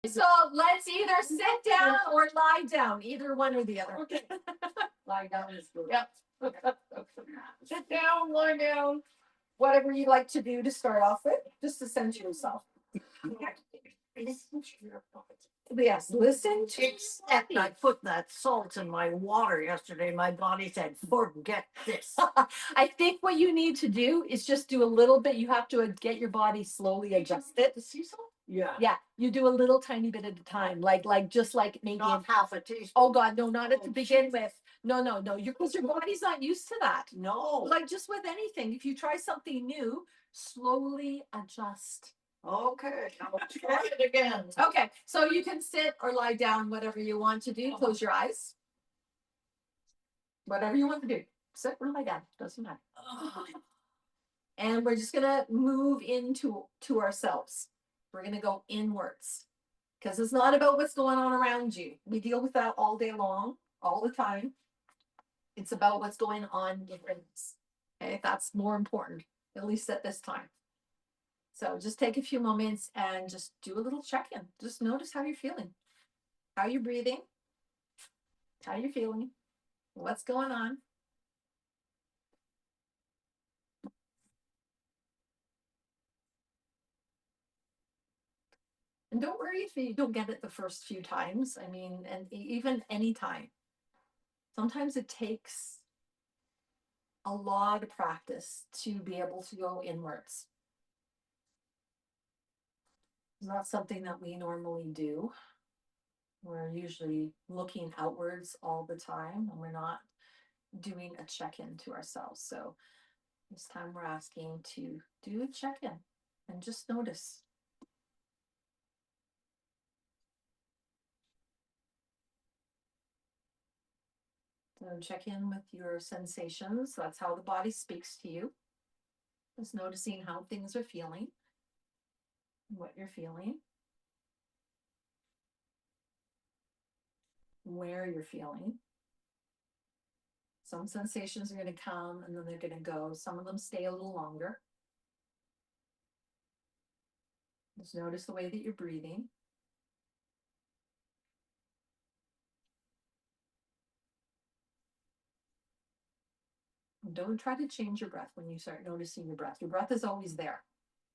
So let's either sit down or lie down, either one or the other. Okay. Lie down is good. Yep. Sit down, lie down, whatever you like to do to start off with, just to center yourself. Listen to your body. Yes, listen to Except I put that salt in my water yesterday. My body said, forget this. I think what you need to do is just do a little bit. You have to get your body slowly adjusted. The sea salt? Yeah. Yeah, you do a little tiny bit at a time, like just like maybe. Not half a teaspoon. Oh God, no, not at Oh, to begin with. No. Because your body's not used to that. No. Like just with anything, if you try something new, slowly adjust. Okay, I'll try it again. Okay, so you can sit or lie down, whatever you want to do. Close your eyes. Whatever you want to do. Sit or lie down, doesn't matter. And we're just gonna move into ourselves. We're gonna go inwards. Because it's not about what's going on around you. We deal with that all day long, all the time. It's about what's going on within us. Okay, that's more important, at least at this time. So just take a few moments and just do a little check-in. Just notice how you're feeling, how you're breathing, how you're feeling, what's going on. And don't worry if you don't get it the first few times. I mean, and even any time. Sometimes it takes a lot of practice to be able to go inwards. It's not something that we normally do. We're usually looking outwards all the time and we're not doing a check-in to ourselves. So this time we're asking to do a check-in and just notice. So check in with your sensations. That's how the body speaks to you. Just noticing how things are feeling, what you're feeling, where you're feeling. Some sensations are going to come and then they're going to go. Some of them stay a little longer. Just notice the way that you're breathing. Don't try to change your breath when you start noticing your breath. Your breath is always there.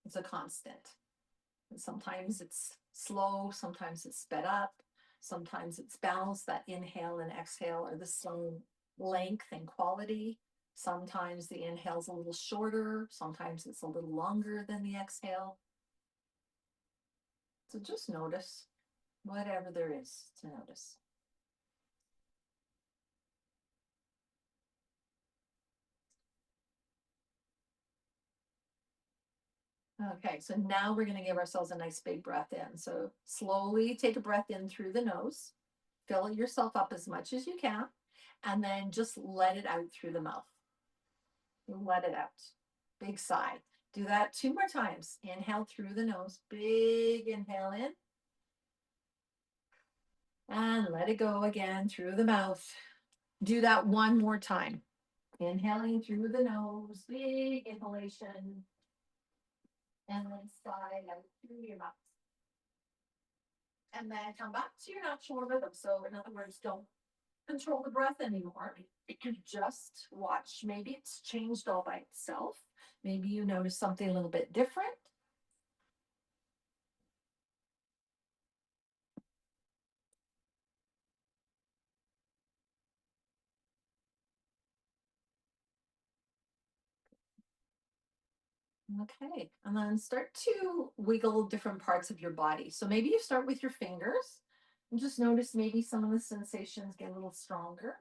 It's a constant. And sometimes it's slow, sometimes it's sped up, sometimes it's balanced. That inhale and exhale are the same length and quality. Sometimes the inhale's a little shorter, sometimes it's a little longer than the exhale. So just notice whatever there is to notice. Okay, so now we're going to give ourselves a nice big breath in. So slowly take a breath in through the nose, fill yourself up as much as you can, and then just let it out through the mouth. Let it out. Big sigh. Do that 2 more times. Inhale through the nose, big inhale in. And let it go again through the mouth. Do that 1 more time. Inhaling through the nose, big inhalation. And then sigh out through your mouth. And then come back to your natural rhythm. So in other words, don't control the breath anymore. You can just watch. Maybe it's changed all by itself. Maybe you notice something a little bit different. Okay, and then start to wiggle different parts of your body. So maybe you start with your fingers and just notice maybe some of the sensations get a little stronger.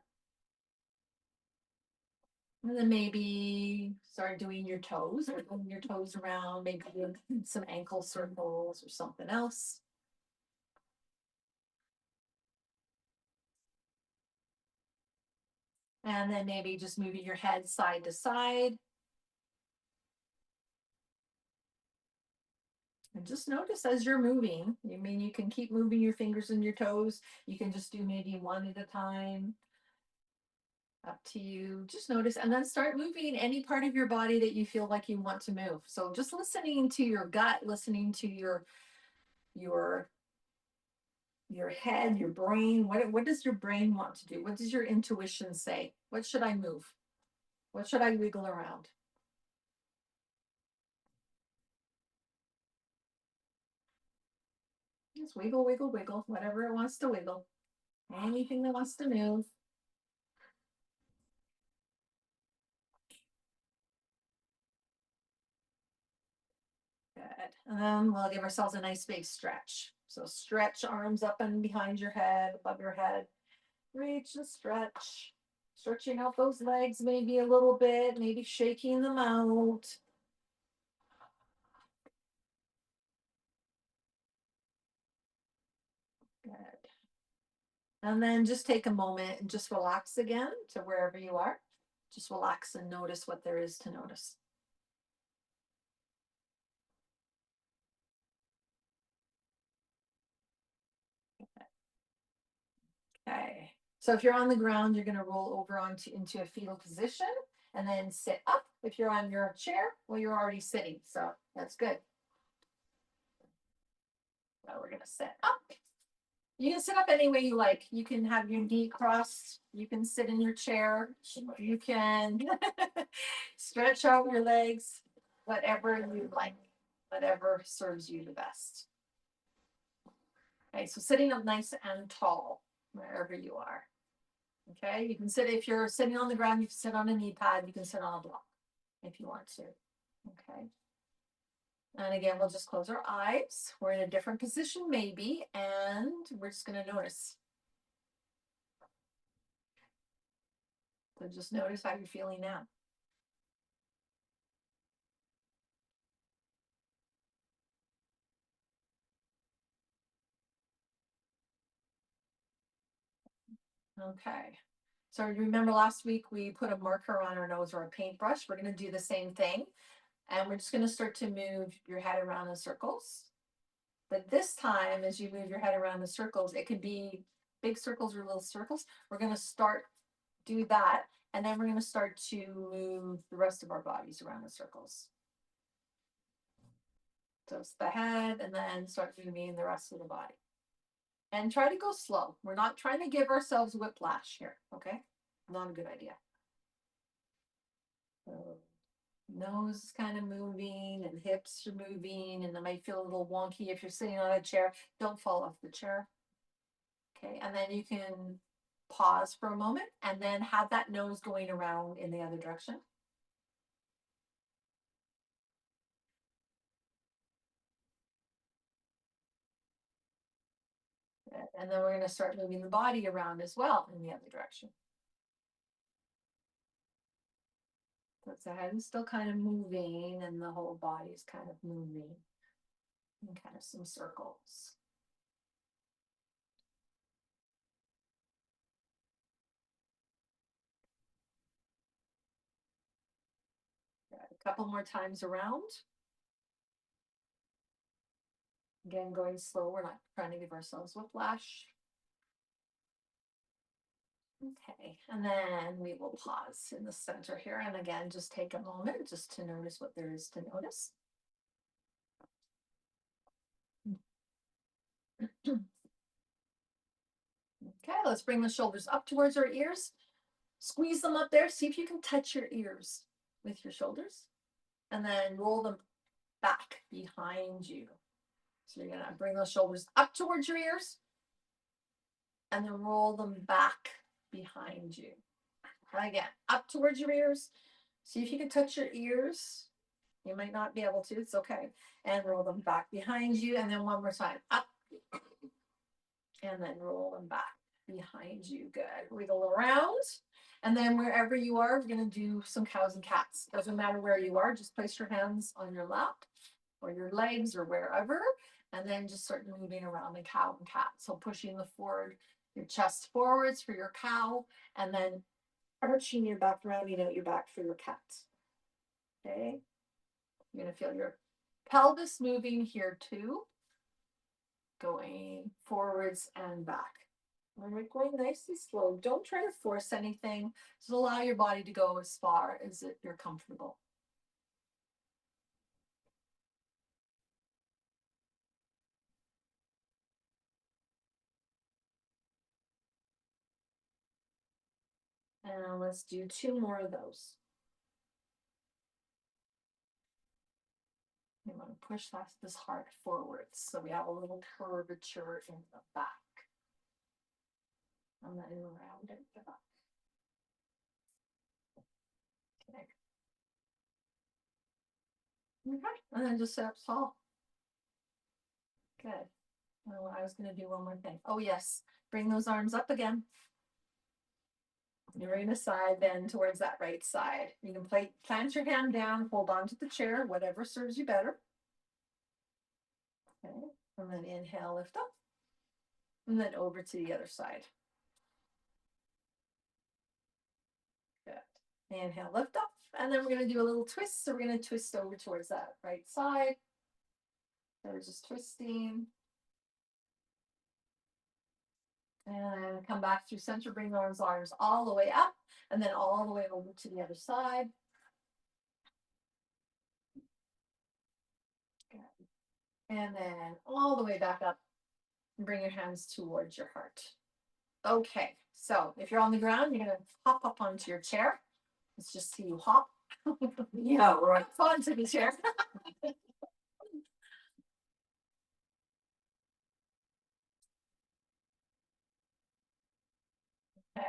And then maybe start doing your toes or moving your toes around, maybe doing some ankle circles or something else. And then maybe just moving your head side to side. And just notice as you're moving. I mean, you can keep moving your fingers and your toes. You can just do maybe one at a time. Up to you. Just notice and then start moving any part of your body that you feel like you want to move. So just listening to your gut, listening to your your head, your brain. What does your brain want to do? What does your intuition say? What should I move? What should I wiggle around? Just wiggle, wiggle, wiggle, whatever it wants to wiggle. Anything that wants to move. Good. And then we'll give ourselves a nice big stretch. So stretch arms up and behind your head, above your head. Reach and stretch. Stretching out those legs maybe a little bit, maybe shaking them out. Good. And then just take a moment and just relax again to wherever you are. Just relax and notice what there is to notice. Okay. So if you're on the ground, you're going to roll over into a fetal position and then sit up. If you're on your chair, well, you're already sitting. So that's good. So we're going to sit up. You can sit up any way you like. You can have your knee crossed. You can sit in your chair. You can stretch out your legs, whatever you like, whatever serves you the best. Okay, so sitting up nice and tall, wherever you are. Okay, you can sit, if you're sitting on the ground, you can sit on a knee pad, you can sit on a block if you want to. Okay. And again, we'll just close our eyes. We're in a different position, maybe, and we're just going to notice. So just notice how you're feeling now. Okay. So you remember last week we put a marker on our nose or a paintbrush. We're going to do the same thing. And we're just going to start to move your head around in circles. But this time, as you move your head around the circles, it could be big circles or little circles. We're going to start do that. And then we're going to start to move the rest of our bodies around the circles. So it's the head and then start moving the rest of the body. And try to go slow. We're not trying to give ourselves whiplash here, okay? Not a good idea. So nose is kind of moving and hips are moving, and it might feel a little wonky if you're sitting on a chair. Don't fall off the chair. Okay, and then you can pause for a moment and then have that nose going around in the other direction. And then we're going to start moving the body around as well in the other direction. So the head is still kind of moving and the whole body is kind of moving in kind of some circles. A couple more times around. Again, going slow. We're not trying to give ourselves whiplash. Okay, and then we will pause in the center here. And again, just take a moment just to notice what there is to notice. Okay, let's bring the shoulders up towards our ears. Squeeze them up there. See if you can touch your ears with your shoulders. And then roll them back behind you. So you're going to bring those shoulders up towards your ears. And then roll them back behind you. Again, up towards your ears. See if you can touch your ears. You might not be able to, it's okay. And roll them back behind you. And then one more time, up. And then roll them back behind you. Good. Wiggle around. And then wherever you are, we're going to do some cows and cats. Doesn't matter where you are, just place your hands on your lap or your legs or wherever. And then just start moving around the cow and cat. So pushing your chest forwards for your cow, and then arching your back, rounding out your back for your cat. Okay. You're going to feel your pelvis moving here too, going forwards and back. We're going nice and slow. Don't try to force anything. Just allow your body to go as far as you're comfortable. And let's do 2 more of those. We want to push this heart forwards so we have a little curvature in the back. And then around it. Okay. Okay. And then just sit up tall. Good. Oh, I was going to do one more thing. Oh, yes. Bring those arms up again. You're going to side bend towards that right side. You can plant your hand down, hold on to the chair, whatever serves you better. Okay. And then inhale, lift up. And then over to the other side. Good. Inhale, lift up. And then we're going to do a little twist. So we're going to twist over towards that right side. So we're just twisting. And come back through center, bring those arms all the way up, and then all the way over to the other side. Good. And then all the way back up, and bring your hands towards your heart. Okay, so if you're on the ground, you're going to hop up onto your chair. Let's just see you hop. Yeah, right. Hop onto the chair. Okay.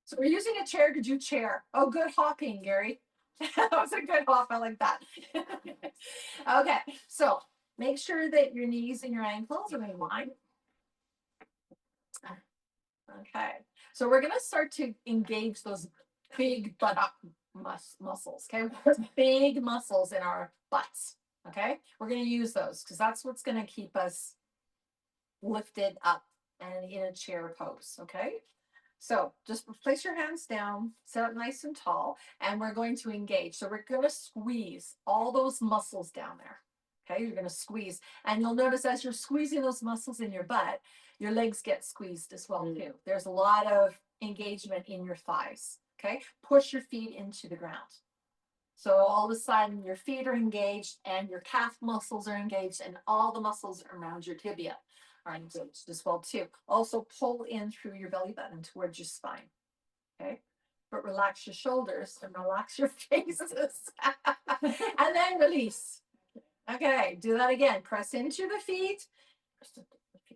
So we're using a chair to do chair. Oh, good hopping, Gary. That was a good hop. I like that. Okay, so make sure that your knees and your ankles are in line. Okay, so we're gonna start to engage those big buttock muscles. Okay, big muscles in our butts. Okay, we're gonna use those because that's what's gonna keep us lifted up and in a chair pose. Okay, so just place your hands down, sit up nice and tall, and we're going to engage. So we're gonna squeeze all those muscles down there. Okay, you're gonna squeeze, and you'll notice as you're squeezing those muscles in your butt, your legs get squeezed as well too. There's a lot of engagement in your thighs. Okay, push your feet into the ground. So all of a sudden your feet are engaged and your calf muscles are engaged and all the muscles around your tibia are engaged as well too. Also pull in through your belly button towards your spine. Okay, but relax your shoulders and relax your faces and then release. Okay, do that again. Press into the feet.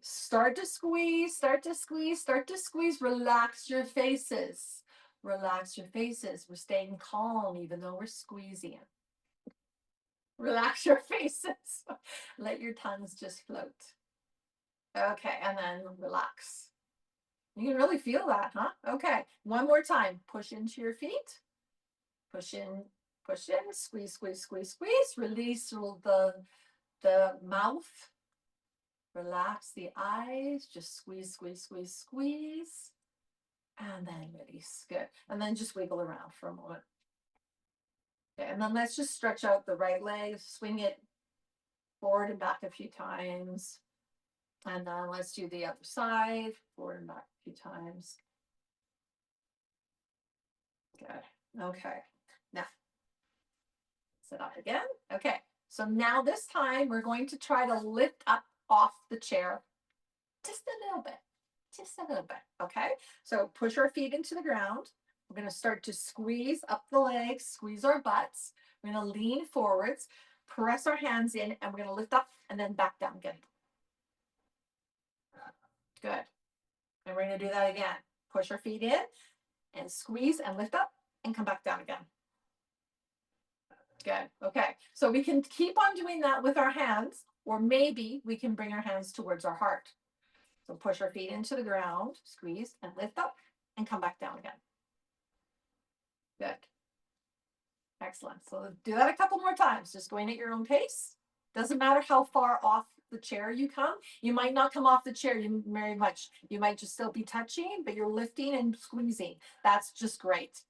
Start to squeeze, start to squeeze, start to squeeze. Relax your faces. Relax your faces. We're staying calm even though we're squeezing. Relax your faces. Let your tongues just float. Okay, and then relax. You can really feel that, huh? Okay, one more time. Push into your feet. Push in, squeeze, squeeze, squeeze, squeeze. Release the mouth. Relax the eyes, just squeeze, squeeze, squeeze, squeeze, and then release. Good. And then just wiggle around for a moment. Okay, and then let's just stretch out the right leg, swing it forward and back a few times. And then let's do the other side, forward and back a few times. Good. Okay. Now, sit up again. Okay. So now this time we're going to try to lift up off the chair just a little bit. Just a little bit, okay? So push our feet into the ground. We're gonna start to squeeze up the legs, squeeze our butts. We're gonna lean forwards, press our hands in, and we're gonna lift up and then back down again. Good. And we're gonna do that again. Push our feet in and squeeze and lift up and come back down again. Good, okay. So we can keep on doing that with our hands, or maybe we can bring our hands towards our heart. So push our feet into the ground, squeeze and lift up and come back down again. Good. Excellent. So do that a couple more times, just going at your own pace. Doesn't matter how far off the chair you come. You might not come off the chair very much. You might just still be touching, but you're lifting and squeezing. That's just great.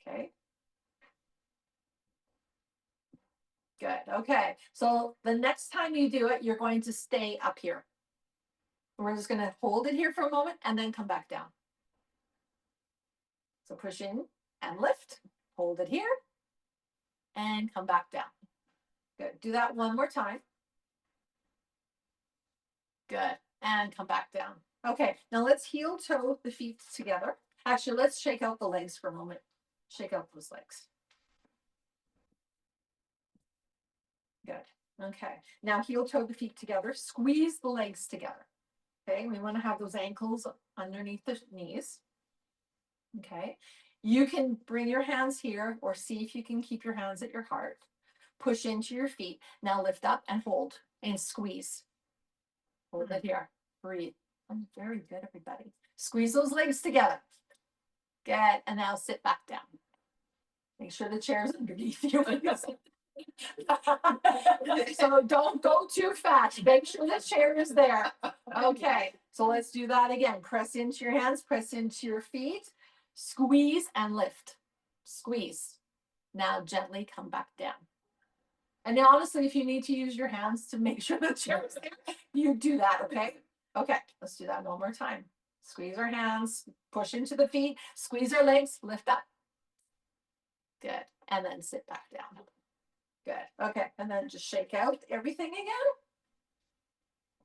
Okay. Good. Okay. So the next time you do it, you're going to stay up here. We're just going to hold it here for a moment and then come back down. So push in and lift, hold it here, and come back down. Good. Do that one more time. Good. And come back down. Okay. Now let's heel toe the feet together. Actually, let's shake out the legs for a moment. Shake out those legs. Good. Okay. Now heel toe the feet together. Squeeze the legs together. Okay. We want to have those ankles underneath the knees. Okay. You can bring your hands here or see if you can keep your hands at your heart. Push into your feet. Now lift up and hold and squeeze. Hold it here. Breathe. Oh, very good, everybody. Squeeze those legs together. Good. And now sit back down. Make sure the chair's underneath you. So don't go too fast. Make sure the chair is there. Okay. So let's do that again. Press into your hands, press into your feet, squeeze and lift. Squeeze. Now gently come back down. And now, honestly, if you need to use your hands to make sure the chair is there, you do that, okay? Okay, let's do that one more time. Squeeze our hands, push into the feet, squeeze our legs, lift up. Good. And then sit back down. Good. Okay. And then just shake out everything again.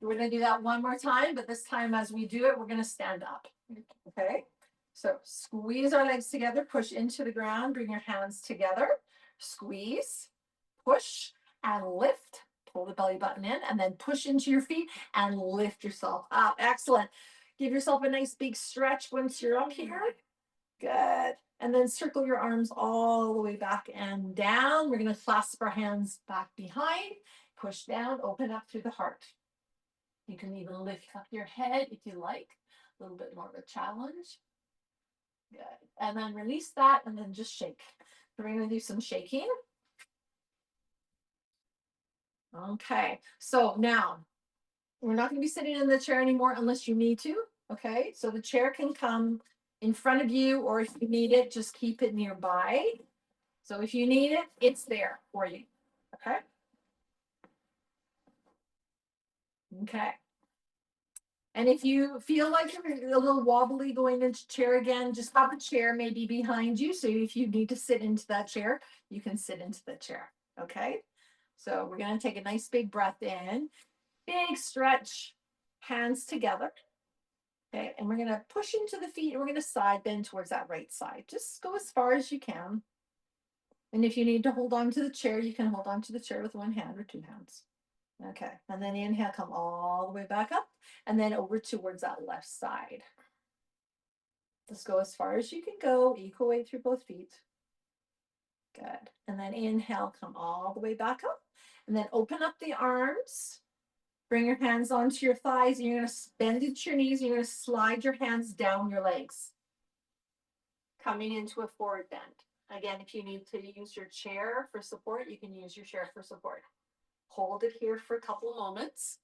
We're going to do that one more time, but this time as we do it, we're going to stand up. Okay. So squeeze our legs together, push into the ground, bring your hands together, squeeze, push, and lift. Pull the belly button in and then push into your feet and lift yourself up. Excellent. Give yourself a nice big stretch once you're up here. Good. And then circle your arms all the way back and down. We're going to clasp our hands back behind, push down, open up through the heart. You can even lift up your head if you like. A little bit more of a challenge. Good. And then release that and then just shake. So we're going to do some shaking. Okay. So now we're not going to be sitting in the chair anymore unless you need to. Okay. So the chair can come in front of you, or if you need it, just keep it nearby. So if you need it, it's there for you. Okay. Okay. And if you feel like you're a little wobbly going into chair again, just have a chair maybe behind you. So if you need to sit into that chair, you can sit into the chair. Okay. So we're going to take a nice big breath in, big stretch, hands together. Okay. And we're going to push into the feet and we're going to side bend towards that right side. Just go as far as you can. And if you need to hold on to the chair, you can hold on to the chair with one hand or two hands. Okay, and then inhale, come all the way back up, and then over towards that left side. Just go as far as you can go, equal weight through both feet. Good. And then inhale, come all the way back up, and then open up the arms. Bring your hands onto your thighs, and you're going to bend at your knees, and you're going to slide your hands down your legs. Coming into a forward bend. Again, if you need to use your chair for support, you can use your chair for support. Hold it here for a couple of moments.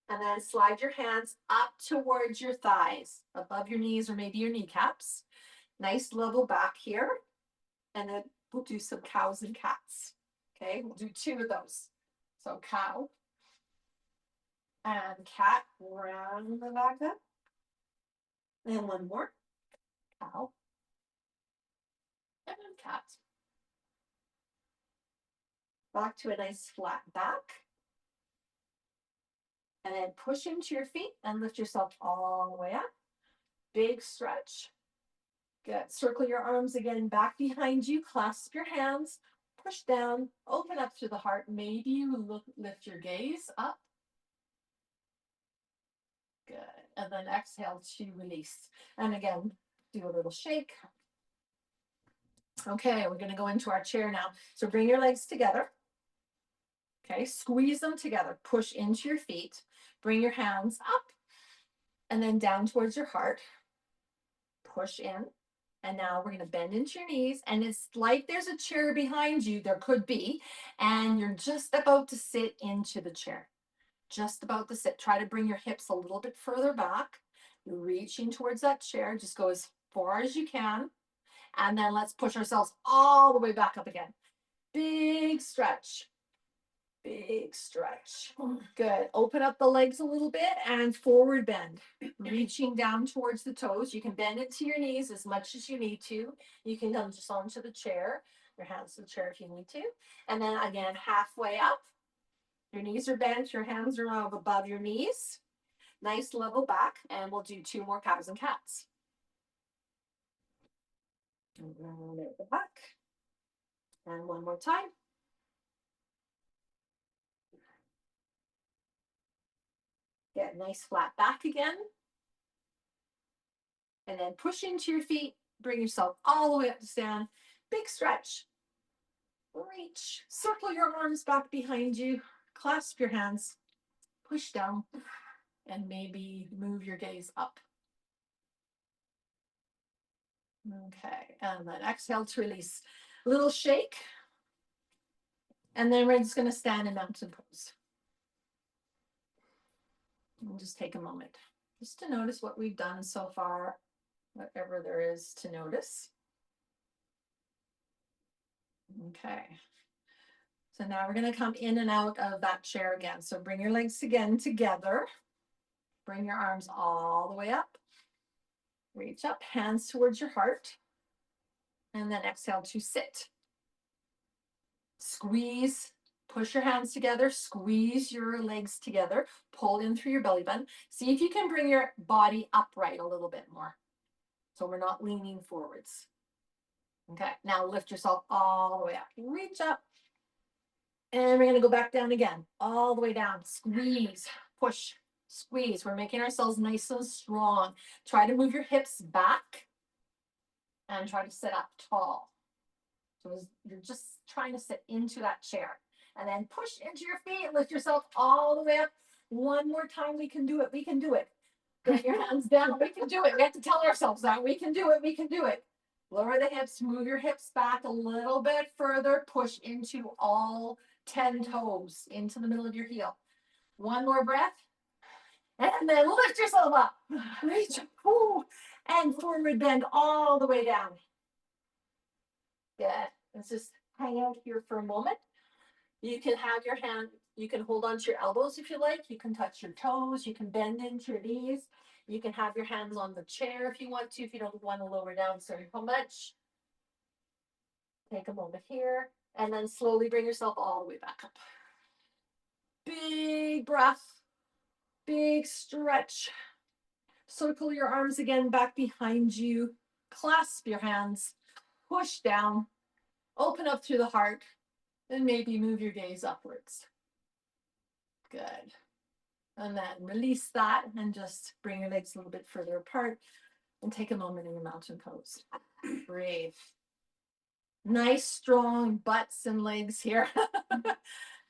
And then slide your hands up towards your thighs, above your knees or maybe your kneecaps. Nice level back here. And then we'll do some cows and cats. Okay, we'll do two of those. So cow and cat, round the back up. And one more. Cow and cat. Back to a nice flat back. And then push into your feet and lift yourself all the way up. Big stretch. Good. Circle your arms again back behind you. Clasp your hands. Push down. Open up through the heart. Maybe you lift your gaze up. Good. And then exhale to release. And again, do a little shake. Okay, we're going to go into our chair now. So bring your legs together. Okay, squeeze them together. Push into your feet. Bring your hands up and then down towards your heart. Push in. And now we're going to bend into your knees. And it's like there's a chair behind you. There could be. And you're just about to sit into the chair. Just about to sit. Try to bring your hips a little bit further back. You're reaching towards that chair. Just go as far as you can. And then let's push ourselves all the way back up again. Big stretch. Big stretch. Good. Open up the legs a little bit and forward bend. Reaching down towards the toes. You can bend into your knees as much as you need to. You can come just onto the chair. Your hands to the chair if you need to. And then again, halfway up. Your knees are bent. Your hands are above your knees. Nice level back. And we'll do two more cows and cats. And round at the back. And one more time. Get a nice flat back again. And then push into your feet. Bring yourself all the way up to stand. Big stretch. Reach. Circle your arms back behind you. Clasp your hands. Push down. And maybe move your gaze up. Okay. And then exhale to release. A little shake. And then we're just going to stand in mountain pose. We'll just take a moment just to notice what we've done so far, whatever there is to notice. Okay. So now we're going to come in and out of that chair again. So bring your legs again together. Bring your arms all the way up. Reach up, hands towards your heart. And then exhale to sit. Squeeze, push your hands together, squeeze your legs together, pull in through your belly button. See if you can bring your body upright a little bit more. So we're not leaning forwards. Okay, now lift yourself all the way up. Reach up. And we're going to go back down again. All the way down. Squeeze, push, squeeze. We're making ourselves nice and strong. Try to move your hips back. And try to sit up tall. So you're just trying to sit into that chair. And then push into your feet. Lift yourself all the way up. One more time. We can do it. We can do it. Bring your hands down. We can do it. We have to tell ourselves that. We can do it. We can do it. Lower the hips. Move your hips back a little bit further. Push into all 10 toes into the middle of your heel. One more breath. And then lift yourself up. Reach. Ooh, and forward bend all the way down. Good. Let's just hang out here for a moment. You can have your hand, you can hold onto your elbows if you like. You can touch your toes. You can bend into your knees. You can have your hands on the chair if you want to, if you don't want to lower down so much. Take a moment here and then slowly bring yourself all the way back up. Big breath, big stretch. Circle your arms again back behind you. Clasp your hands, push down, open up through the heart. And maybe move your gaze upwards. Good. And then release that and just bring your legs a little bit further apart and take a moment in your mountain pose. Breathe. Nice strong butts and legs here.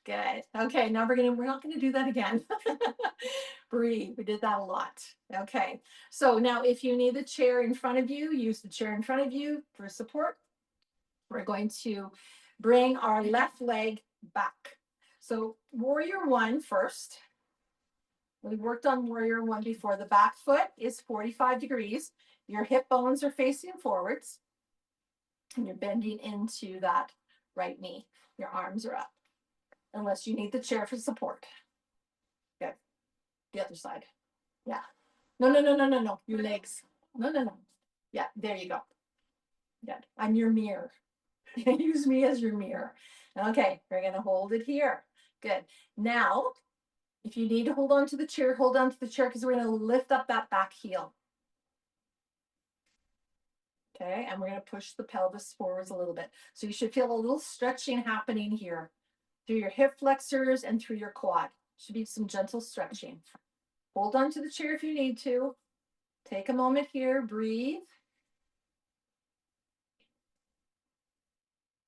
Good. Okay, now we're not gonna do that again. Breathe. We did that a lot. Okay. So now if you need the chair in front of you, use the chair in front of you for support. We're going to bring our left leg back. So warrior one first. We worked on warrior one before. The back foot is 45 degrees. Your hip bones are facing forwards. And you're bending into that right knee. Your arms are up. Unless you need the chair for support. Good. The other side. Yeah. No. Your legs. No. Yeah, there you go. Good. I'm your mirror. Use me as your mirror. Okay, we're going to hold it here. Good. Now, if you need to hold on to the chair, hold on to the chair because we're going to lift up that back heel. Okay, and we're going to push the pelvis forwards a little bit. So you should feel a little stretching happening here through your hip flexors and through your quad. Should be some gentle stretching. Hold on to the chair if you need to. Take a moment here, breathe.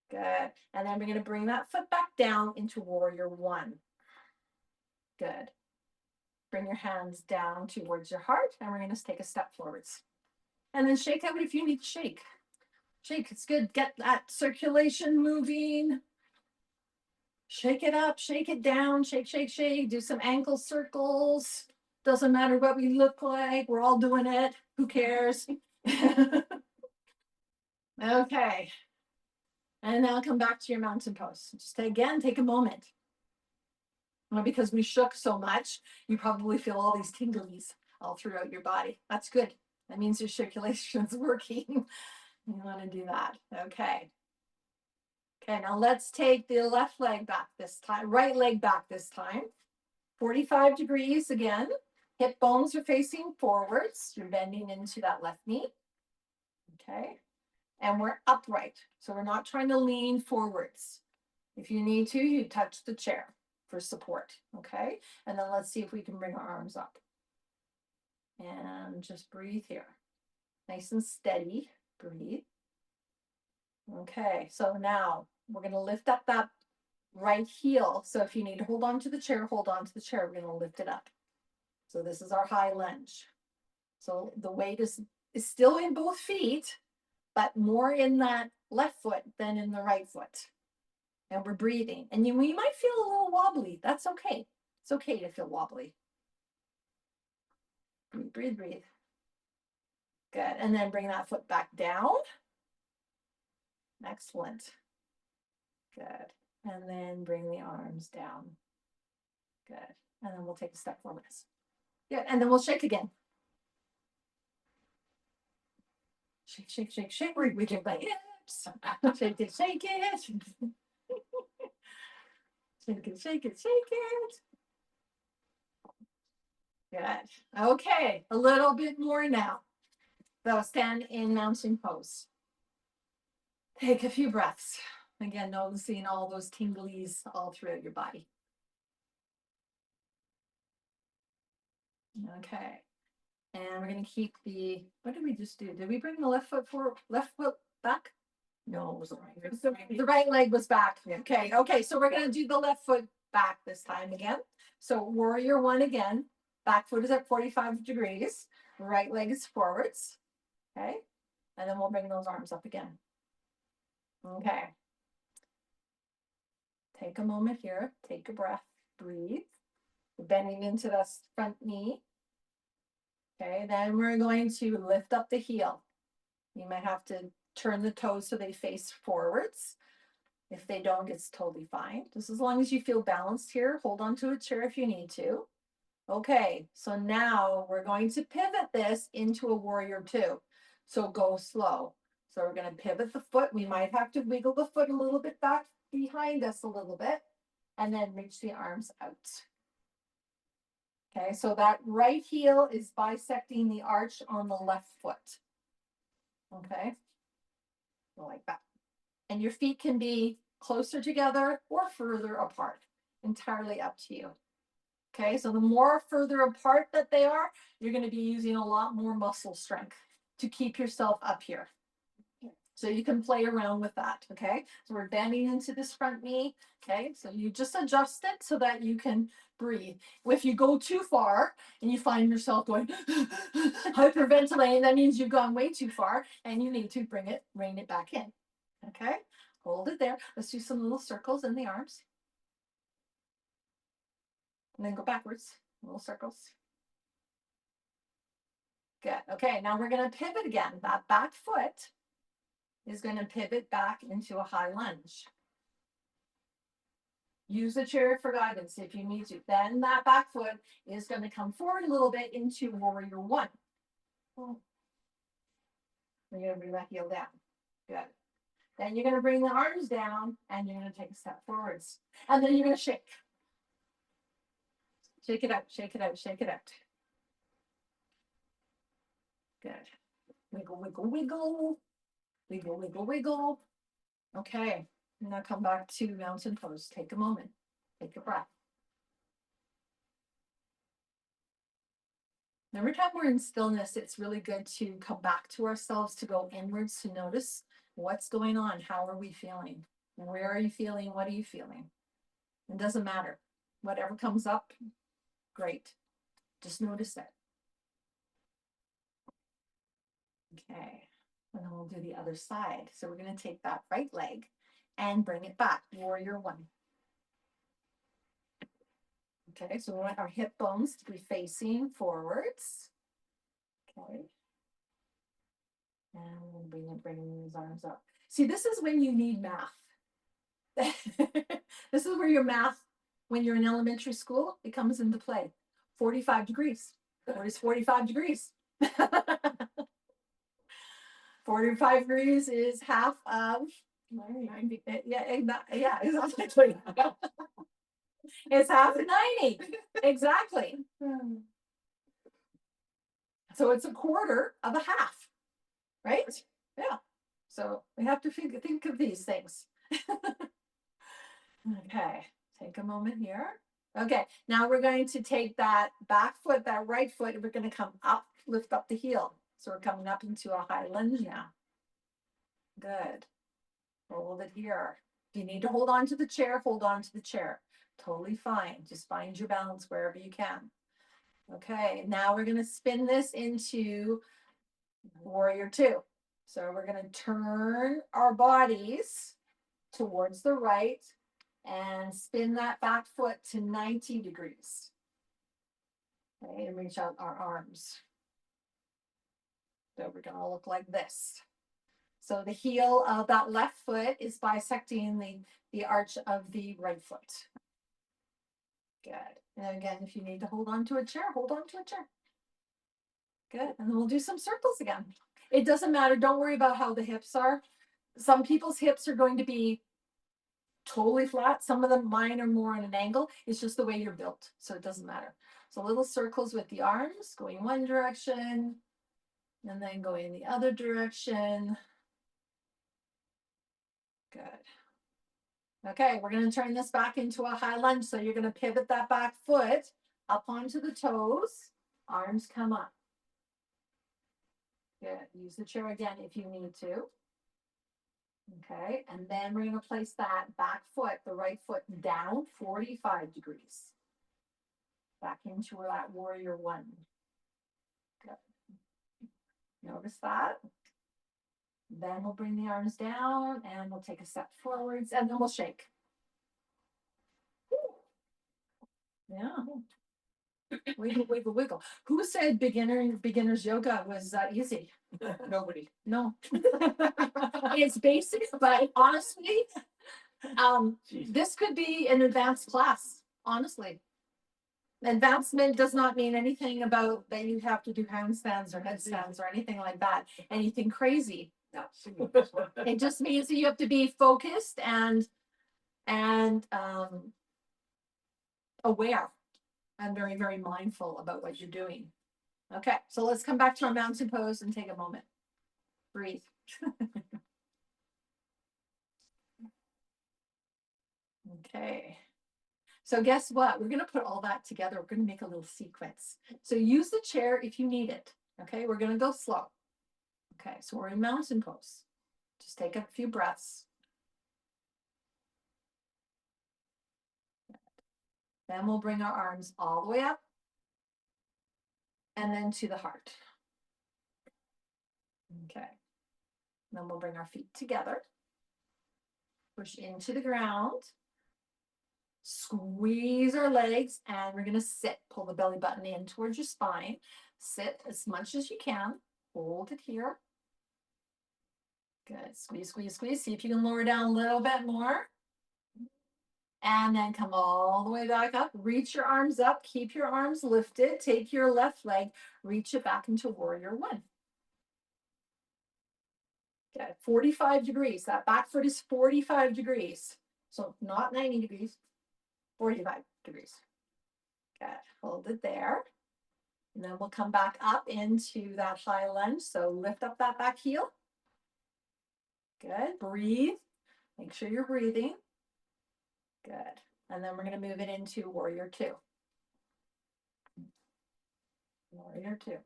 Good. And then we're going to bring that foot back down into warrior one. Good. Bring your hands down towards your heart, and we're going to take a step forwards. And then shake out if you need to shake. Shake, it's good. Get that circulation moving. Shake it up, shake it down, shake. Do some ankle circles. Doesn't matter what we look like. We're all doing it. Who cares? Okay. And now come back to your mountain pose. Just take a moment. Well, because we shook so much, you probably feel all these tinglies all throughout your body. That's good. That means your circulation is working. You want to do that. Okay. Okay, now let's take the left leg back this time, right leg back this time. 45 degrees again. Hip bones are facing forwards. You're bending into that left knee. Okay. and we're upright. So we're not trying to lean forwards. If you need to, you touch the chair for support, okay? And then let's see if we can bring our arms up. And just breathe here. Nice and steady, breathe. Okay, so now we're gonna lift up that right heel. So if you need to hold on to the chair, hold on to the chair. We're gonna lift it up. So this is our high lunge. So the weight is still in both feet, but more in that left foot than in the right foot. And we're breathing. And we might feel a little wobbly. That's okay. It's okay to feel wobbly. Breathe, breathe, breathe. Good. And then bring that foot back down. Excellent. Good. And then bring the arms down. Good. And then we'll take a step forwards. Good. And then we'll shake again. Shake, shake, shake, shake. We can play hips. Shake it, shake it. Shake it, shake it, shake it. Good. Okay, a little bit more now. So stand in mountain pose. Take a few breaths. Again, noticing all those tinglies all throughout your body. Okay. And we're going to keep what did we just do? Did we bring the left foot forward, left foot back? No, it was the right. The right leg was back. Okay. Okay. So we're going to do the left foot back this time again. So warrior one again. Back foot is at 45 degrees. Right leg is forwards. Okay. And then we'll bring those arms up again. Okay. Take a moment here. Take a breath. Breathe. Bending into the front knee. Okay. Then we're going to lift up the heel. You might have to turn the toes so they face forwards. If they don't, it's totally fine. Just as long as you feel balanced here, hold on to a chair if you need to. Okay, so now we're going to pivot this into a warrior two. So go slow. So we're going to pivot the foot. We might have to wiggle the foot a little bit back behind us a little bit, and then reach the arms out. Okay, so that right heel is bisecting the arch on the left foot. Okay, so like that. And your feet can be closer together or further apart, entirely up to you. Okay, so the more further apart that they are, you're going to be using a lot more muscle strength to keep yourself up here. So you can play around with that. Okay, so we're bending into this front knee. Okay, so you just adjust it so that you can breathe. If you go too far and you find yourself going hyperventilating, that means you've gone way too far and you need to rein it back in. Okay, hold it there. Let's do some little circles in the arms. And then go backwards, little circles. Good. Okay, now we're going to pivot again. That back foot is going to pivot back into a high lunge. Use the chair for guidance if you need to. Then that back foot is going to come forward a little bit into warrior one. You're going to bring that heel down. Good. Then you're going to bring the arms down and you're going to take a step forwards. And then you're going to shake. Shake it out, shake it out, shake it out. Good. Wiggle, wiggle, wiggle. Wiggle, wiggle, wiggle. Okay. Now come back to mountain pose. Take a moment. Take a breath. Every time we're in stillness, it's really good to come back to ourselves, to go inwards, to notice what's going on. How are we feeling? Where are you feeling? What are you feeling? It doesn't matter. Whatever comes up, great. Just notice it. Okay. And then we'll do the other side. So we're going to take that right leg and bring it back. Warrior one. Okay, so we want our hip bones to be facing forwards. Okay. And we'll bring these arms up. See, this is when you need math. This is where your math, when you're in elementary school, it comes into play. 45 degrees. What is 45 degrees? 45 degrees is half of 90. Yeah, exactly. It's half of 90. Exactly. So it's a quarter of a half, right? Yeah. So we have to think of these things. Okay, take a moment here. Okay, now we're going to take that back foot, that right foot, and we're going to come up, lift up the heel. So we're coming up into a high lunge now. Good. Hold it here. If you need to hold on to the chair, hold on to the chair. Totally fine. Just find your balance wherever you can. Okay, now we're going to spin this into warrior two. So we're going to turn our bodies towards the right and spin that back foot to 90 degrees. Okay, and reach out our arms. So we're going to look like this. So the heel of that left foot is bisecting the arch of the right foot. Good. And again, if you need to hold on to a chair, hold on to a chair. Good. And then we'll do some circles again. It doesn't matter. Don't worry about how the hips are. Some people's hips are going to be totally flat. Some of them, mine are more on an angle. It's just the way you're built. So it doesn't matter. So little circles with the arms going one direction and then going the other direction. Good. Okay, we're going to turn this back into a high lunge. So you're going to pivot that back foot up onto the toes. Arms come up. Good. Use the chair again if you need to. Okay, and then we're going to place that back foot, the right foot down 45 degrees. Back into that warrior one. Good. Notice that. Then we'll bring the arms down and we'll take a step forwards and then we'll shake. Yeah. Wiggle, wiggle, wiggle. Who said beginner's yoga was easy? Nobody. No. It's basic, but honestly, this could be an advanced class, honestly. Advancement does not mean anything about that you have to do handstands or headstands or anything like that, anything crazy. No. It just means that you have to be focused and aware and very, very mindful about what you're doing. Okay, so let's come back to our mountain pose and take a moment. Breathe. Okay. So guess what? We're going to put all that together. We're going to make a little sequence. So use the chair if you need it. Okay, we're going to go slow. Okay, so we're in mountain pose. Just take a few breaths. Then we'll bring our arms all the way up and then to the heart. Okay. Then we'll bring our feet together. Push into the ground. Squeeze our legs and we're going to sit. Pull the belly button in towards your spine. Sit as much as you can. Hold it here. Good. Squeeze, squeeze, squeeze. See if you can lower down a little bit more. And then come all the way back up. Reach your arms up. Keep your arms lifted. Take your left leg. Reach it back into warrior one. Good. 45 degrees. That back foot is 45 degrees. So not 90 degrees. 45 degrees. Good. Hold it there. And then we'll come back up into that high lunge. So lift up that back heel. Good. Breathe. Make sure you're breathing. Good. And then we're going to move it into warrior two. Warrior two.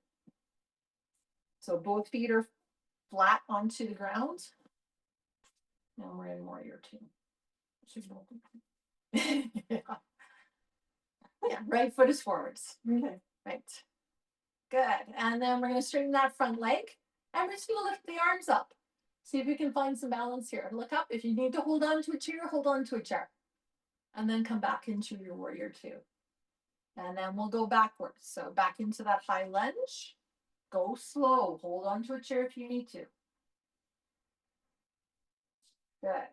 So both feet are flat onto the ground. And we're in warrior two. Yeah. Yeah, right foot is forwards. Okay. Right. Good. And then we're going to straighten that front leg. And we're just going to lift the arms up. See if we can find some balance here. Look up. If you need to hold on to a chair, hold on to a chair. And then come back into your warrior two. And then we'll go backwards. So back into that high lunge. Go slow. Hold on to a chair if you need to. Good.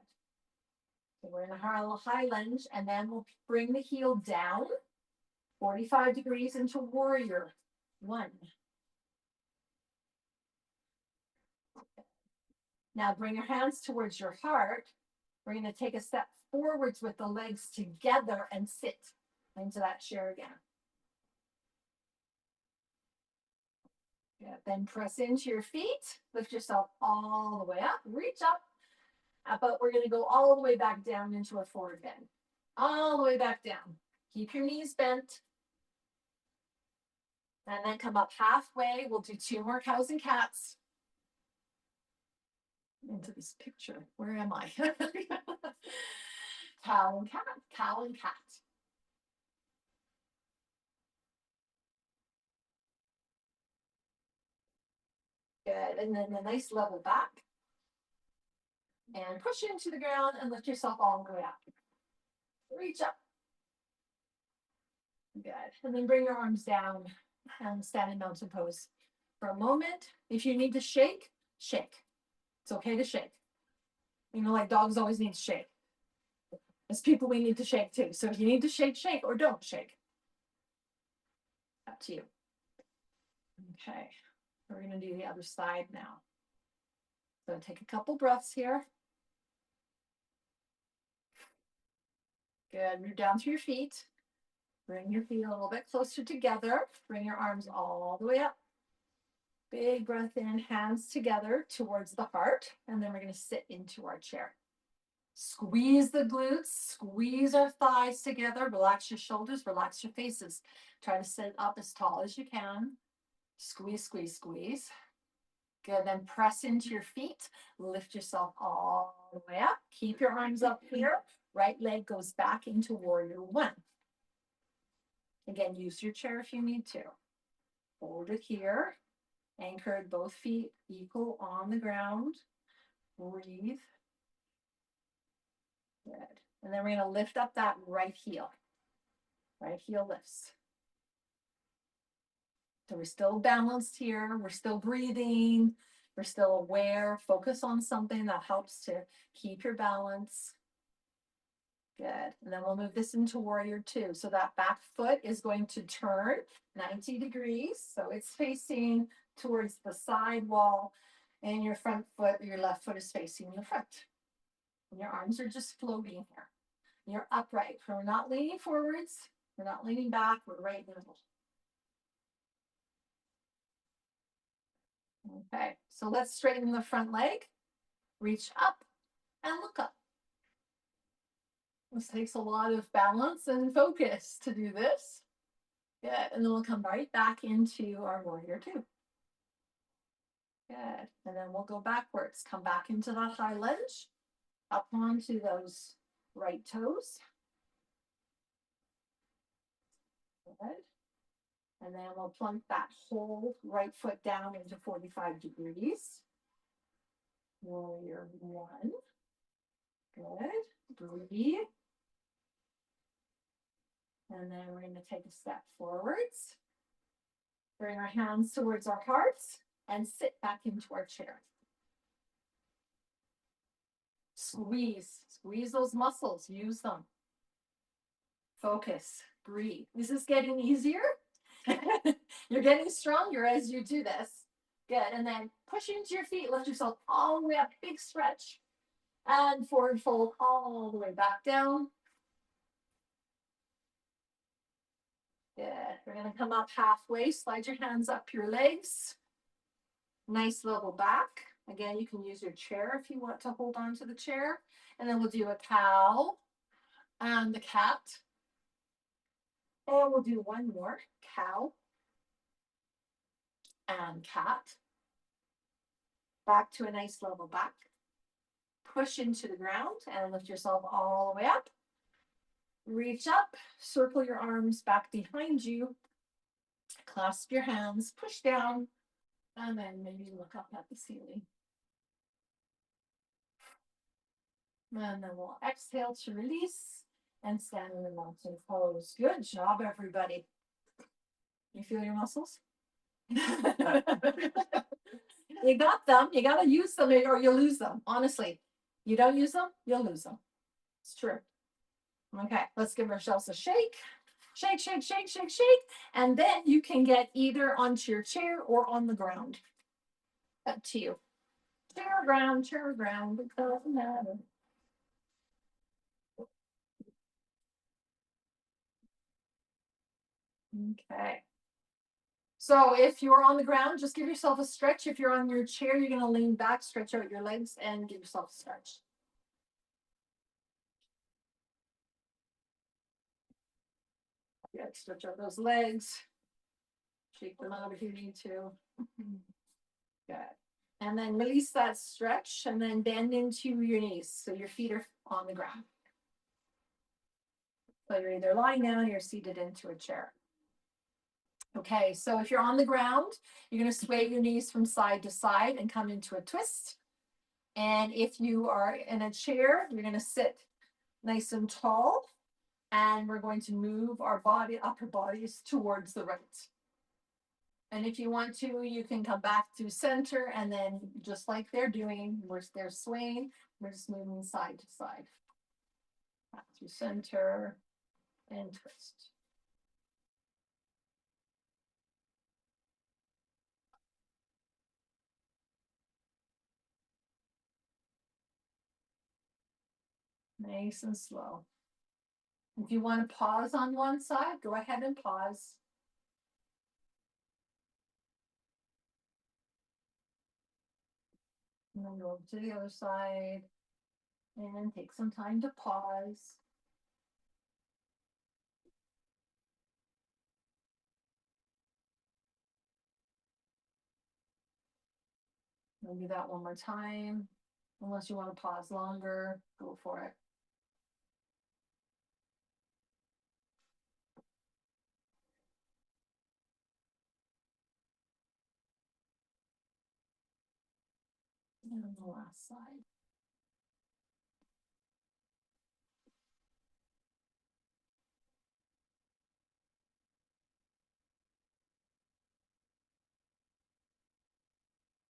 So we're in a high lunge. And then we'll bring the heel down 45 degrees into warrior one. Now bring your hands towards your heart. We're going to take a step forwards with the legs together and sit into that chair again. Good. Then press into your feet. Lift yourself all the way up. Reach up. But we're going to go all the way back down into a forward bend. All the way back down. Keep your knees bent. And then come up halfway. We'll do 2 more cows and cats. Into this picture. Where am I? Cow and cat. Cow and cat. Good. And then a nice level back. And push into the ground and lift yourself all the way up. Reach up. Good. And then bring your arms down and stand in mountain pose for a moment. If you need to shake, shake. It's okay to shake. You know, like dogs always need to shake. As people, we need to shake too. So if you need to shake, shake, or don't shake. Up to you. Okay. We're going to do the other side now. So take a couple breaths here. Good. Move down through your feet. Bring your feet a little bit closer together. Bring your arms all the way up. Big breath in, hands together towards the heart. And then we're going to sit into our chair. Squeeze the glutes, squeeze our thighs together. Relax your shoulders, relax your faces. Try to sit up as tall as you can. Squeeze, squeeze, squeeze. Good. Then press into your feet. Lift yourself all the way up. Keep your arms up here. Right leg goes back into warrior one. Again, use your chair if you need to. Hold it here. Anchored both feet equal on the ground. Breathe. Good. And then we're going to lift up that right heel. Right heel lifts. So we're still balanced here. We're still breathing. We're still aware. Focus on something that helps to keep your balance. Good. And then we'll move this into warrior two. So that back foot is going to turn 90 degrees. So it's facing towards the side wall, and your front foot, your left foot is facing the front. And your arms are just floating here. You're upright. We're not leaning forwards. We're not leaning back. We're right in the middle. Okay. So let's straighten the front leg. Reach up and look up. This takes a lot of balance and focus to do this. Good. And then we'll come right back into our warrior two. Good. And then we'll go backwards. Come back into that high lunge. Up onto those right toes. Good. And then we'll plunk that whole right foot down into 45 degrees. Warrior one. Good. Breathe. And then we're going to take a step forwards. Bring our hands towards our hearts and sit back into our chair. Squeeze. Squeeze those muscles. Use them. Focus. Breathe. This is getting easier. You're getting stronger as you do this. Good. And then push into your feet. Lift yourself all the way up. Big stretch. And forward fold all the way back down. Good. We're going to come up halfway. Slide your hands up your legs. Nice level back. Again, you can use your chair if you want to hold on to the chair. And then we'll do a cow and the cat. And we'll do one more. Cow and cat. Back to a nice level back. Push into the ground and lift yourself all the way up. Reach up, circle your arms back behind you. Clasp your hands, push down, and then maybe look up at the ceiling. And then we'll exhale to release and stand in the mountain pose. Good job, everybody. You feel your muscles? You got them. You got to use them or you'll lose them. Honestly, you don't use them, you'll lose them. It's true. Okay, let's give ourselves a shake. Shake, shake, shake, shake, shake. And then you can get either onto your chair or on the ground. Up to you. Chair or ground, it doesn't matter. Okay. So if you're on the ground, just give yourself a stretch. If you're on your chair, you're going to lean back, stretch out your legs, and give yourself a stretch. Yeah, stretch out those legs. Shake them out if you need to. Good. And then release that stretch and then bend into your knees. So your feet are on the ground. So you're either lying down or you're seated into a chair. Okay, so if you're on the ground, you're going to sway your knees from side to side and come into a twist. And if you are in a chair, you're going to sit nice and tall. And we're going to move our upper bodies towards the right. And if you want to, you can come back to center and then just like they're doing, they're swaying, we're just moving side to side. Back to center and twist. Nice and slow. If you want to pause on one side, go ahead and pause. And then go over to the other side and take some time to pause. We'll do that one more time. Unless you want to pause longer, go for it. And the last side.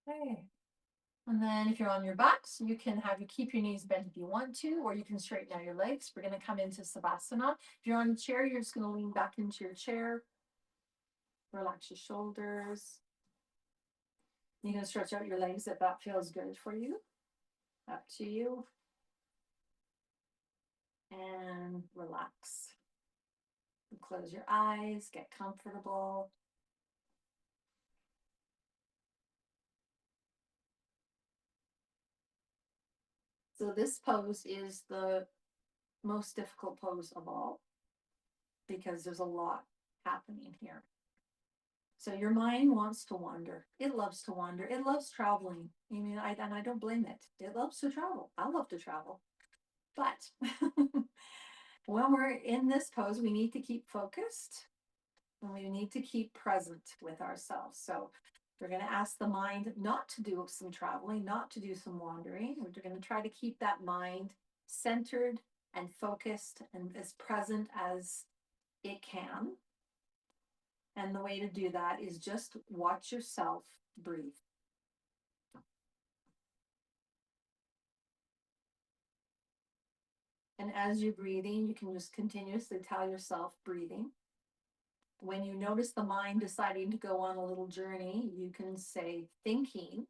Okay. And then if you're on your butt, you can keep your knees bent if you want to, or you can straighten out your legs. We're going to come into Savasana. If you're on a chair, you're just going to lean back into your chair. Relax your shoulders. You can stretch out your legs if that feels good for you. Up to you. And relax. Close your eyes, get comfortable. So this pose is the most difficult pose of all because there's a lot happening here. So your mind wants to wander. It loves to wander. It loves traveling. I mean, I don't blame it. It loves to travel. I love to travel. But when we're in this pose, we need to keep focused and we need to keep present with ourselves. So we're going to ask the mind not to do some traveling, not to do some wandering. We're going to try to keep that mind centered and focused and as present as it can. And the way to do that is just watch yourself breathe. And as you're breathing, you can just continuously tell yourself breathing. When you notice the mind deciding to go on a little journey, you can say thinking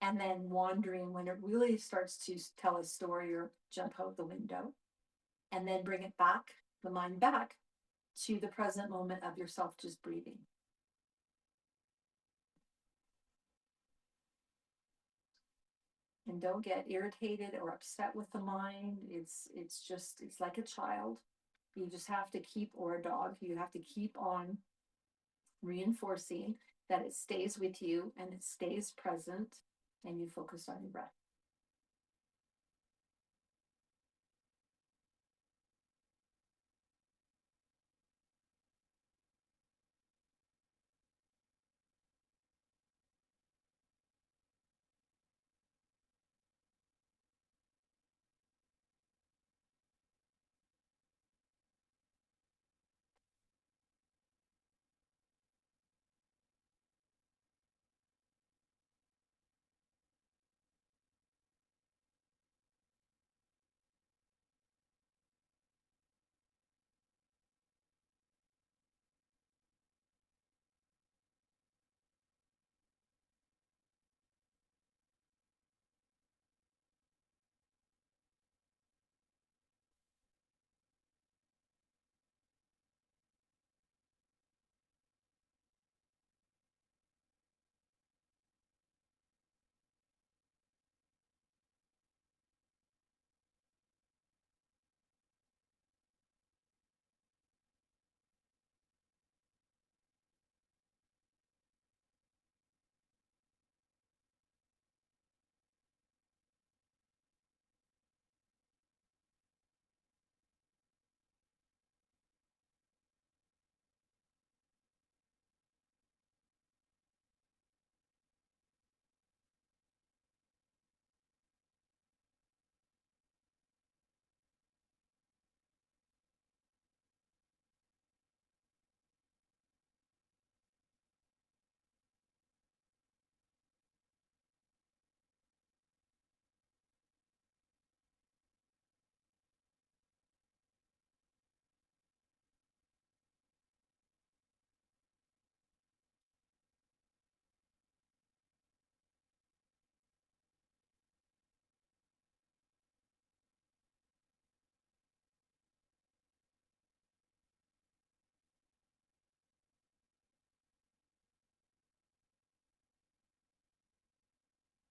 and then wandering when it really starts to tell a story or jump out the window. And then bring it back, the mind back to the present moment of yourself just breathing. And don't get irritated or upset with the mind. It's like a child. You just have to keep, or a dog, you have to keep on reinforcing that it stays with you and it stays present and you focus on your breath.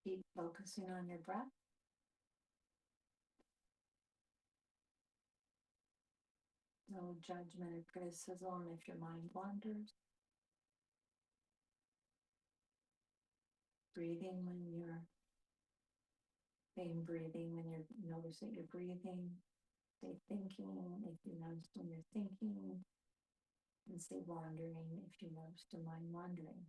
Keep focusing on your breath. No judgment or criticism if your mind wanders. Breathing when you're breathing when you notice that you're breathing. Say thinking if you notice when you're thinking. And say wandering if you notice the mind wandering.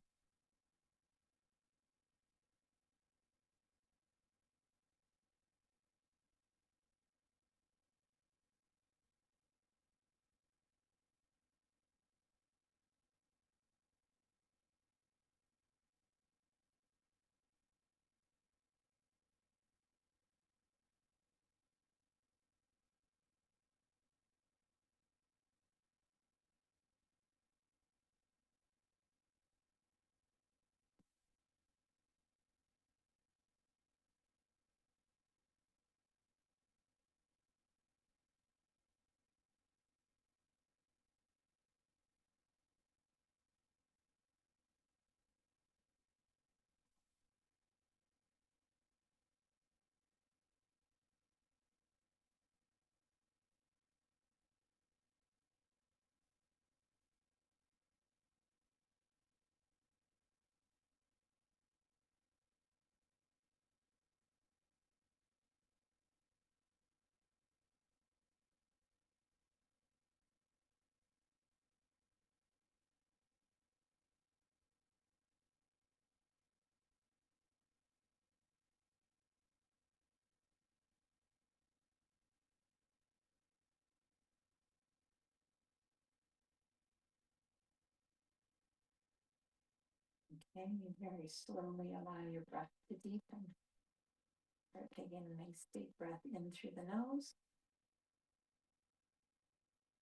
Okay, you very slowly allow your breath to deepen. Start taking a nice deep breath in through the nose.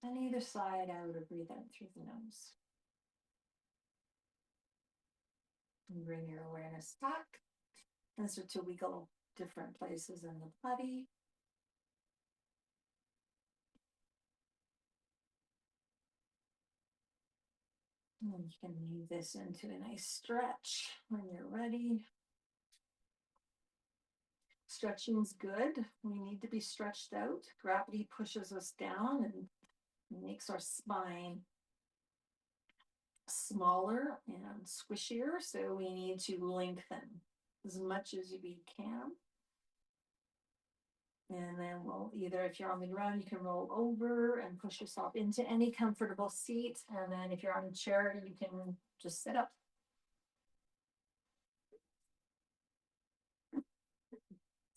And either side out or breathe out through the nose. And bring your awareness back. And so to wiggle different places in the body. And you can move this into a nice stretch when you're ready. Stretching's good. We need to be stretched out. Gravity pushes us down and makes our spine smaller and squishier. So we need to lengthen as much as we can. And then we'll either, if you're on the ground, you can roll over and push yourself into any comfortable seat. And then if you're on a chair, you can just sit up.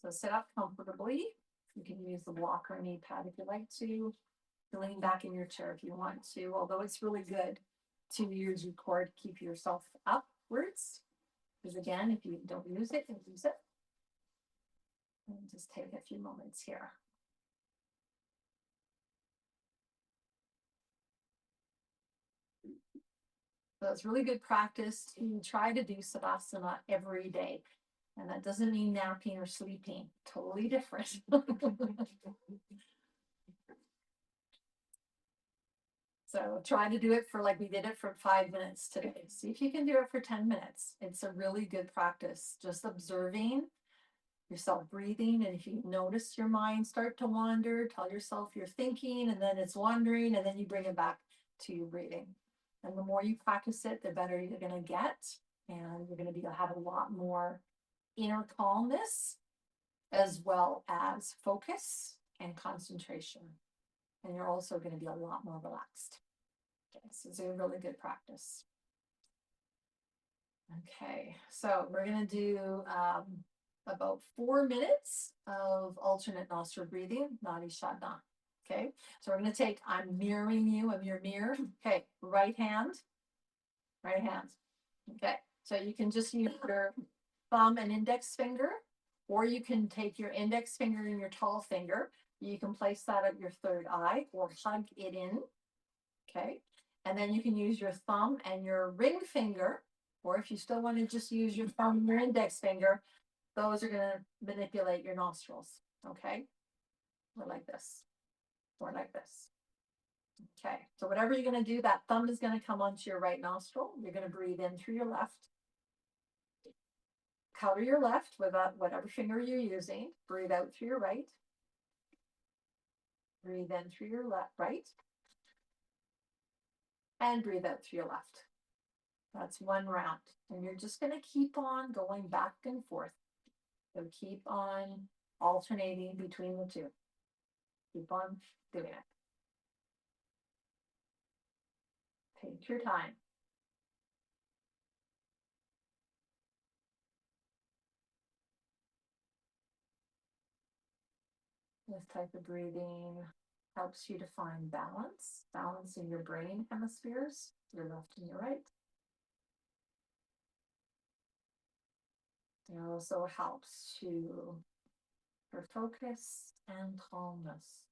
So sit up comfortably. You can use the walker or knee pad if you like to. Lean back in your chair if you want to, although it's really good to use your core to keep yourself upwards. Because again, if you don't use it, use it. And just take a few moments here. So it's really good practice to try to do Savasana every day. And that doesn't mean napping or sleeping. Totally different. So try to do it for, like we did it for 5 minutes today. See if you can do it for 10 minutes. It's a really good practice. Just observing yourself breathing. And if you notice your mind start to wander, tell yourself you're thinking and then it's wandering and then you bring it back to your breathing. And the more you practice it, the better you're going to get. And you're going to have a lot more inner calmness as well as focus and concentration. And you're also going to be a lot more relaxed. Okay, so it's a really good practice. Okay, so we're going to do about 4 minutes of alternate nostril breathing, Nadi Shodhana. Okay, so we're going to take, I'm mirroring you, I'm your mirror. Okay, right hand. Okay, so you can just use your thumb and index finger, or you can take your index finger and your tall finger. You can place that at your third eye or hug it in. Okay, and then you can use your thumb and your ring finger, or if you still want to just use your thumb and your index finger, those are going to manipulate your nostrils. Okay, or like this, or like this. Okay, so whatever you're going to do, that thumb is going to come onto your right nostril. You're going to breathe in through your left. cover your left with whatever finger you're using. Breathe out through your right. Breathe in through your left, right. And breathe out through your left. That's one round. And you're just going to keep on going back and forth. So keep on alternating between the two. Keep on doing it. Take your time. This type of breathing helps you to find balance in your brain hemispheres, your left and your right. It also helps for focus and calmness.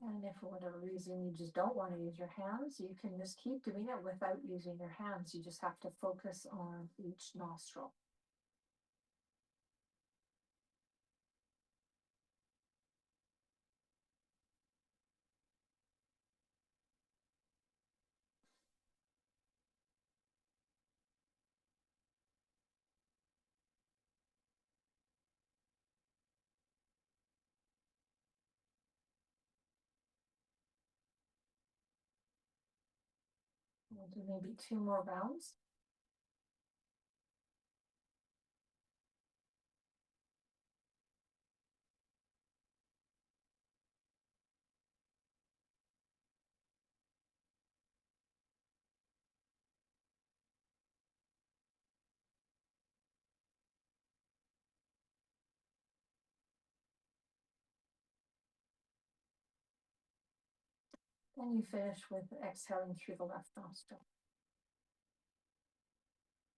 And if for whatever reason you just don't want to use your hands, you can just keep doing it without using your hands. You just have to focus on each nostril. We'll do maybe 2 more rounds. Then you finish with exhaling through the left nostril.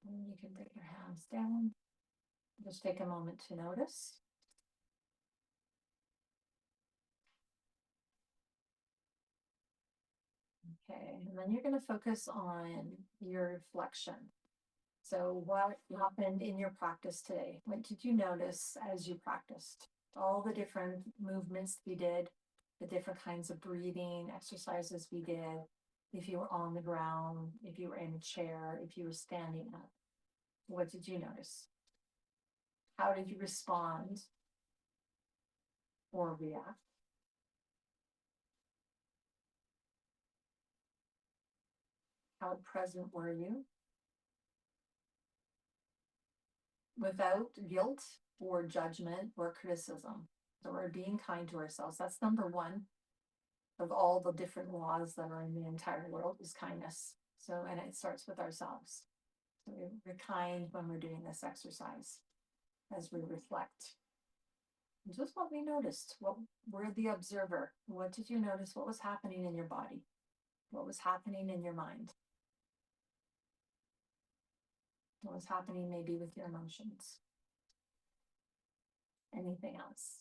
And you can put your hands down. Just take a moment to notice. Okay, and then you're going to focus on your reflection. So, what happened in your practice today? What did you notice as you practiced? All the different movements we did, the different kinds of breathing exercises we did. If you were on the ground, if you were in a chair, if you were standing up, what did you notice? How did you respond or react? How present were you? Without guilt or judgment or criticism. So we're being kind to ourselves. That's number one of all the different laws that are in the entire world is kindness. So, and it starts with ourselves. So we're kind when we're doing this exercise as we reflect. And just what we noticed. What we're the observer. What did you notice? What was happening in your body? What was happening in your mind? What was happening maybe with your emotions? Anything else?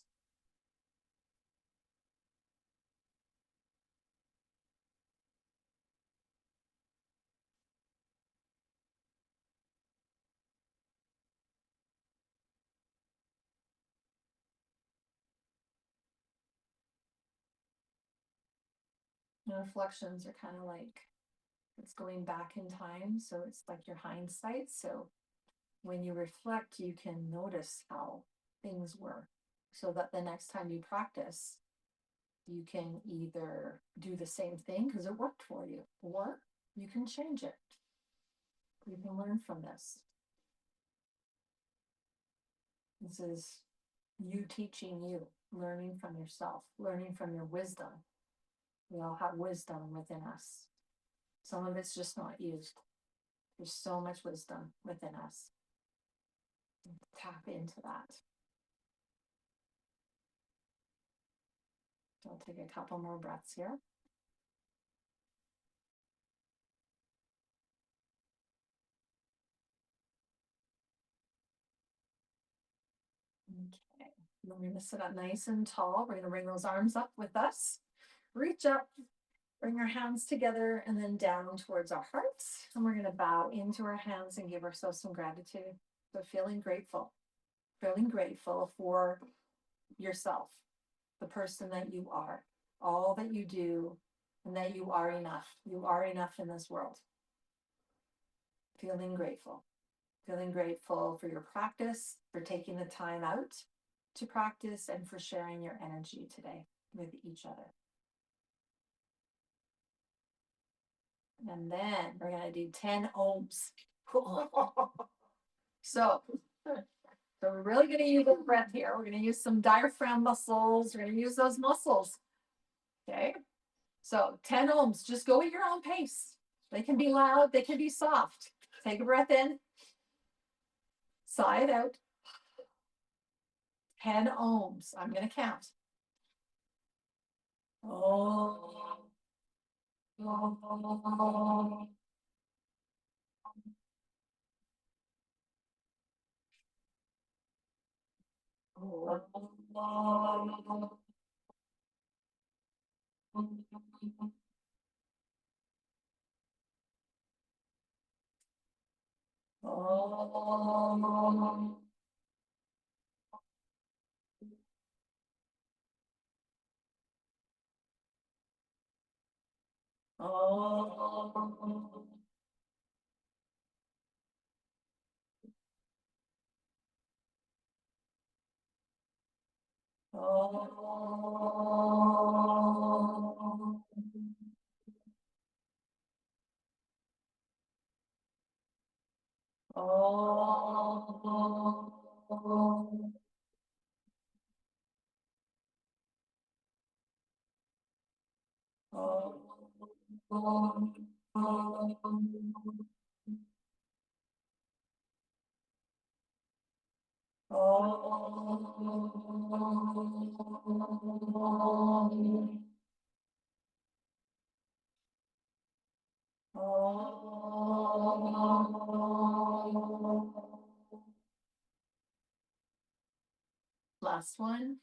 Reflections are kind of like it's going back in time. So it's like your hindsight. So when you reflect, you can notice how things were so that the next time you practice, you can either do the same thing because it worked for you, or you can change it. You can learn from this. This is you teaching you, learning from yourself, learning from your wisdom. We all have wisdom within us. Some of it's just not used. There's so much wisdom within us. Tap into that. I'll take a couple more breaths here. Okay, we're going to sit up nice and tall. We're going to bring those arms up with us. Reach up Bring our hands together and then down towards our hearts. And we're going to bow into our hands and give ourselves some gratitude. So feeling grateful for yourself, the person that you are, all that you do, and that you are enough. You are enough in this world. Feeling grateful for your practice, for taking the time out to practice, and for sharing your energy today with each other. And then we're going to do 10 ohms. So we're really going to use the breath here. We're going to use some diaphragm muscles. We're going to use those muscles. Okay. So 10 ohms, just go at your own pace. They can be loud, they can be soft. Take a breath in, sigh it out. 10 ohms. I'm going to count. Oh. Oh. Last one.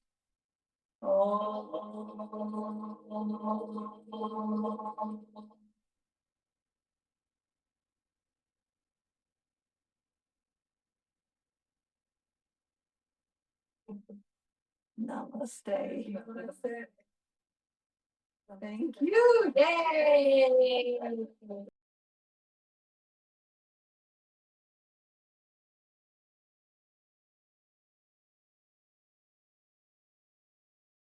Namaste. Thank you. Yay.